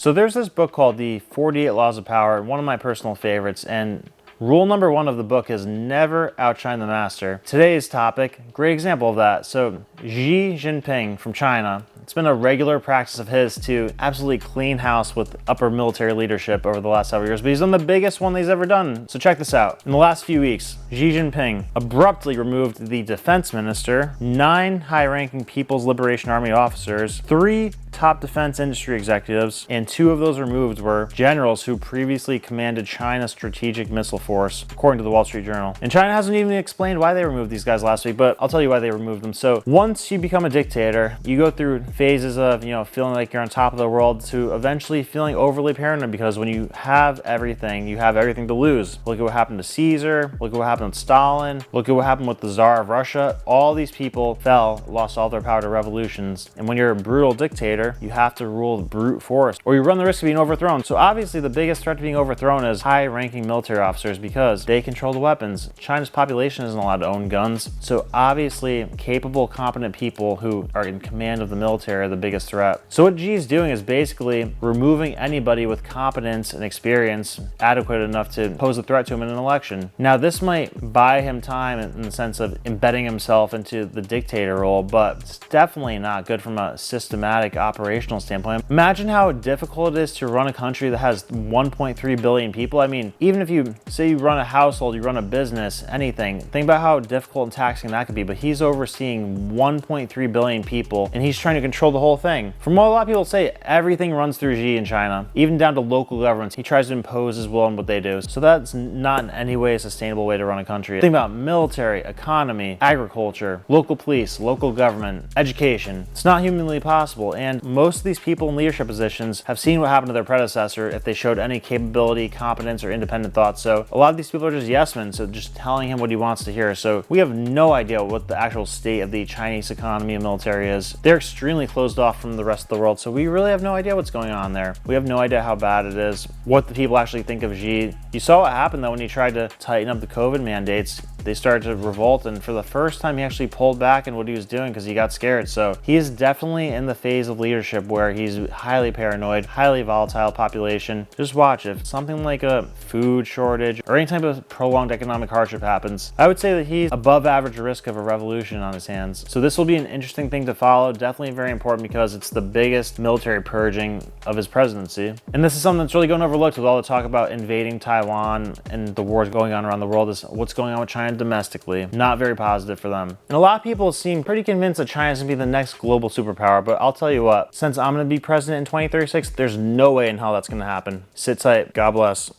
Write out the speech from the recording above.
So there's this book called The 48 Laws of Power, one of my personal favorites, and rule number one of the book is never outshine the master. Today's topic, great example of that. So Xi Jinping from China, it's been a regular practice of his to absolutely clean house with upper military leadership over the last several years, but he's done the biggest one that he's ever done. So check this out. In the last few weeks, Xi Jinping abruptly removed the defense minister, 9 high-ranking People's Liberation Army officers, 3 top defense industry executives, and 2 of those removed were generals who previously commanded China's strategic missile force, according to the Wall Street Journal. And China hasn't even explained why they removed these guys last week, but I'll tell you why they removed them. So once you become a dictator, you go through phases of, feeling like you're on top of the world to eventually feeling overly paranoid, because when you have everything, you have everything to lose. Look at what happened to Caesar, look at what happened with Stalin, look at what happened with the Tsar of Russia. All these people lost all their power to revolutions. And when you're a brutal dictator, you have to rule with brute force, or you run the risk of being overthrown. So obviously the biggest threat to being overthrown is high-ranking military officers, because they control the weapons. China's population isn't allowed to own guns. So obviously capable, competent people who are in command of the military are the biggest threat. So what Xi's doing is basically removing anybody with competence and experience adequate enough to pose a threat to him in an election. Now this might buy him time in the sense of embedding himself into the dictator role, but it's definitely not good from a systematic operational standpoint. Imagine how difficult it is to run a country that has 1.3 billion people. I mean, even if you say you run a household, you run a business, anything, think about how difficult and taxing that could be. But he's overseeing 1.3 billion people, and he's trying to control the whole thing. From what a lot of people say, everything runs through Xi in China, even down to local governments. He tries to impose his will on what they do. So that's not in any way a sustainable way to run a country. Think about military, economy, agriculture, local police, local government, education. It's not humanly possible. And most of these people in leadership positions have seen what happened to their predecessor if they showed any capability, competence, or independent thought. So a lot of these people are just yes men, so just telling him what he wants to hear. So we have no idea what the actual state of the Chinese economy and military is. They're extremely closed off from the rest of the world, so we really have no idea what's going on there. We have no idea how bad it is, what the people actually think of Xi. You saw what happened though when he tried to tighten up the COVID mandates. They started to revolt, and for the first time he actually pulled back in what he was doing because he got scared. So he is definitely in the phase of leadership where he's highly paranoid, highly volatile population. Just watch, if something like a food shortage or any type of prolonged economic hardship happens, I would say that he's above average risk of a revolution on his hands. So this will be an interesting thing to follow, definitely very important, because it's the biggest military purging of his presidency. And this is something that's really going overlooked with all the talk about invading Taiwan and the wars going on around the world, is what's going on with China domestically. Not very positive for them. And a lot of people seem pretty convinced that China's gonna be the next global superpower, but I'll tell you what, since I'm gonna be president in 2036, there's no way in hell that's gonna happen. Sit tight. God bless.